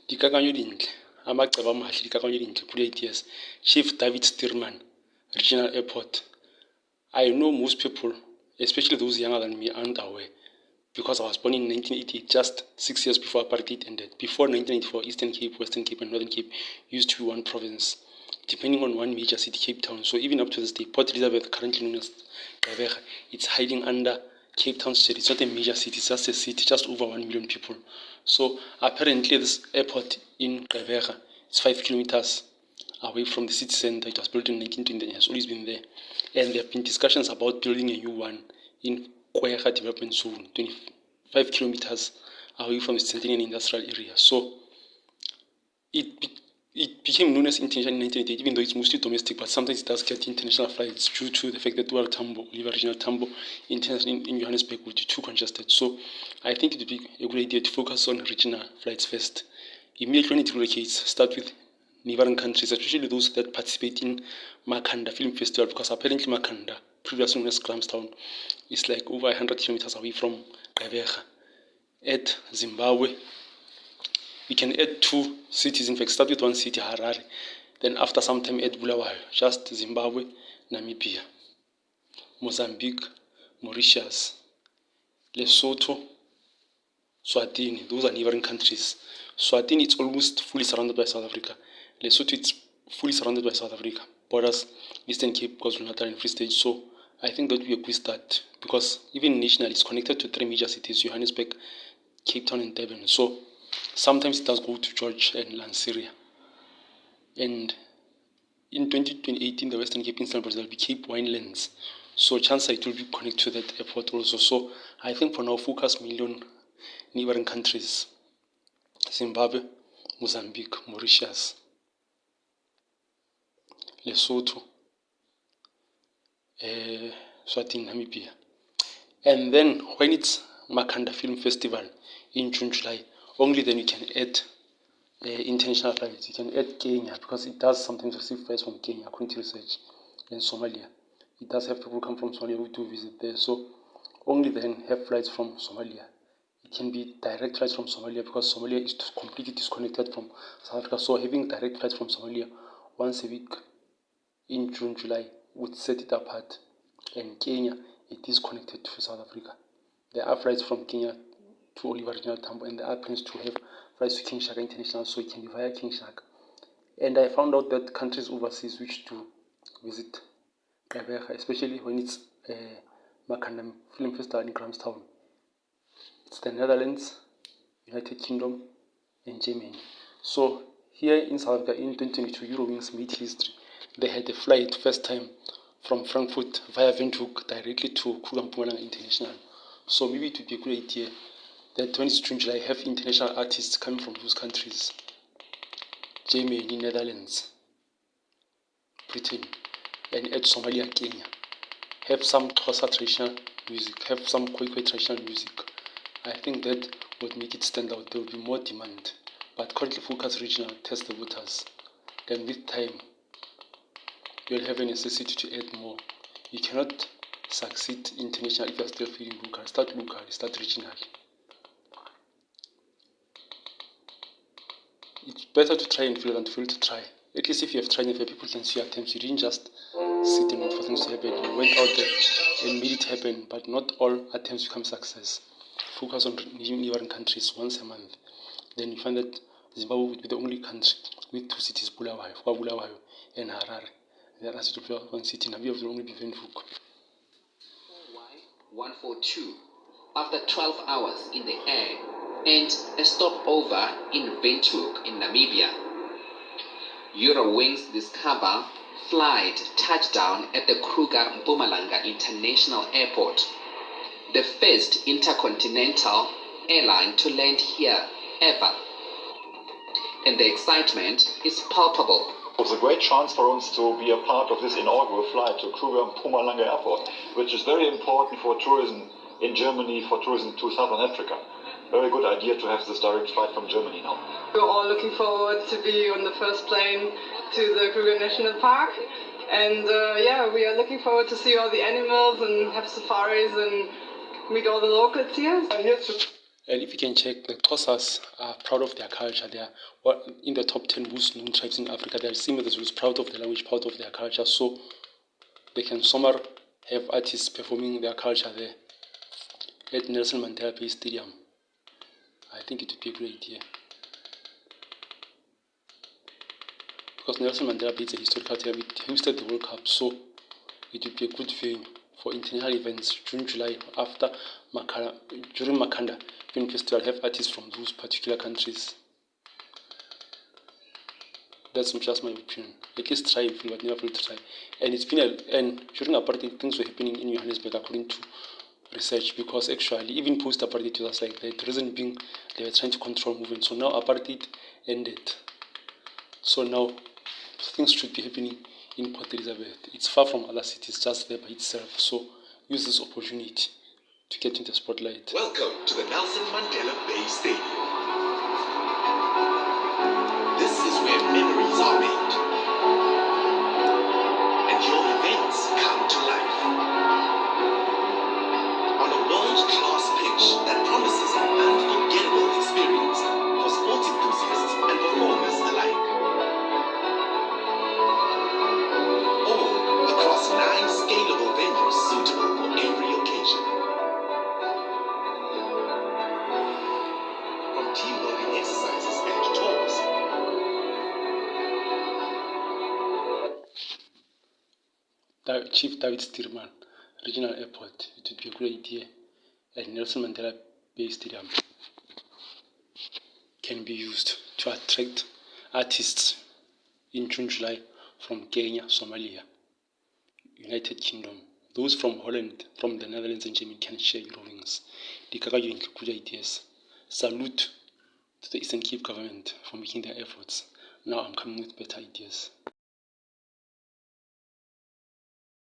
Dikakanyo dintle amacebo amahle dikakanyo dintle kule ATS Chief Dawid Stuurman, Regional Airport. I know most people, especially those younger than me, aren't aware because I was born in 1988, just 6 years before apartheid ended. Before 1994, Eastern Cape, Western Cape, and Northern Cape used to be one province, depending on one major city, Cape Town. So even up to this day, Port Elizabeth, currently known as GQEBHERHA, it's hiding under Cape Town city. It's not a major city, it's just a city, just over 1 million people. So apparently this airport in GQEBHERHA is 5 kilometers away from the city center. It was built in 1920 and has always been there. And there have been discussions about building a new one in GQEBHERHA Development Zone, 25 kilometers away from the center and industrial area. So it became known as international in 1988, even though it's mostly domestic, but sometimes it does get international flights due to the fact that Dual Tambo, Oliver Regional Tambo International in Johannesburg would be too congested. So I think it would be a good idea to focus on regional flights first. Immediately when it relocates, start with neighboring countries, especially those that participate in Makhanda Film Festival, because apparently Makhanda, previously known as Grahamstown, is like over 100 kilometers away from GQEBHERHA. Add Zimbabwe. We can add 2 cities, in fact, start with one city, Harare. Then after some time, add Bulawayo, just Zimbabwe, Namibia, Mozambique, Mauritius, Lesotho, Swatini. Those are neighboring countries. Swatini, it's almost fully surrounded by South Africa. Lesotho, it's fully surrounded by South Africa. Borders, Eastern Cape, KwaZulu-Natal, and Free State. So I think that would be a good start, because even nationally, it's connected to 3 major cities, Johannesburg, Cape Town, and Durban. So sometimes it does go to George and Lanseria. And in 2018, the Western Cape Inland Brazil will be Cape Winelands. So chances are it will be connected to that airport also. So I think for now, focus mainly on neighboring countries: Zimbabwe, Mozambique, Mauritius, Lesotho, Swatini, Namibia. And then when it's Makhanda Film Festival in June, July, only then you can add international flights. You can add Kenya, because it does sometimes receive flights from Kenya, according to research, and Somalia. It does have people come from Somalia who do visit there. So only then have flights from Somalia. It can be direct flights from Somalia, because Somalia is completely disconnected from South Africa. So having direct flights from Somalia once a week in June, July would set it apart. And Kenya, it is connected to South Africa. There are flights from Kenya to Oliver Regional Tambo, and there are plans to have flights to King Shaka International, so it can be via King Shaka. And I found out that countries overseas wish to visit GQEBHERHA, especially when it's Makhanda Film Festival in Grahamstown. It's the Netherlands, United Kingdom, and Germany. So here in South Africa in 2022, EUROWINGS made history. They had a flight first time from Frankfurt via Windhoek directly to Kruger International. So maybe it would be a good idea that when it's June, July, have international artists coming from those countries: Germany, Netherlands, Britain, and add Somalia and Kenya. Have some Xhosa traditional music, have some Khoikhoi traditional music. I think that would make it stand out. There will be more demand. But currently focus regional, test the waters. Then with time, you'll have a necessity to add more. You cannot succeed internationally if you're still feeling local. Start local, start regional. It's better to try and fail than to fail to try. At least if you have tried and people can see your attempts. You didn't just sit and wait for things to happen. You went out there and made it happen, but not all attempts become success. Focus on neighboring countries once a month. Then you find that Zimbabwe would be the only country with 2 cities, Bulawayo and Harare. The other city of one city, Namibia will only be Windhoek. 142, after 12 hours in the air, and a stopover in Windhoek in Namibia. EUROWINGS discover flight touchdown at the Kruger-Mpumalanga International Airport, the first intercontinental airline to land here ever. And the excitement is palpable. It was a great chance for us to be a part of this inaugural flight to Kruger-Mpumalanga Airport, which is very important for tourism in Germany, for tourism to Southern Africa. Very good idea to have this direct flight from Germany now. We're all looking forward to be on the first plane to the Kruger National Park. And yeah, we are looking forward to see all the animals and have safaris and meet all the locals here. And if you can check, the Xhosas are proud of their culture. They are in the top 10 most known tribes in Africa. They are similar to those proud of their language, proud of their culture. So they can somewhere have artists performing their culture there at Nelson Mandela Bay Stadium. I think it would be a great idea. Because Nelson Mandela Bay is a historical town. It hosted the World Cup, so it would be a good venue for international events. June, July, after during Makanda Film Festival, have artists from those particular countries. That's just my opinion. At least try and film, but never fail to try. And it's been and during apartheid, things were happening in Johannesburg according to research, because actually even post apartheid it was like that. The reason being they were trying to control movement. So now apartheid ended. So now things should be happening in Port Elizabeth. It's far from other cities, just there by itself. So use this opportunity to get into the spotlight. Welcome to the Nelson Mandela Bay Stadium. This is where memories are made and your events come to life. On a world-class pitch that promises an unforgettable experience for sports enthusiasts and performers alike. All across 9 scalable venues suitable for every occasion. From team building exercises and tours, Chief Dawid Stuurman Regional Airport. It would be a great idea. And Nelson Mandela Bay Stadium can be used to attract artists in June, July from Kenya, Somalia, United Kingdom. Those from Holland, from the Netherlands and Germany can share EUROWINGS. The Kakajo include good ideas. Salute to the Eastern Cape government for making their efforts. Now I'm coming with better ideas.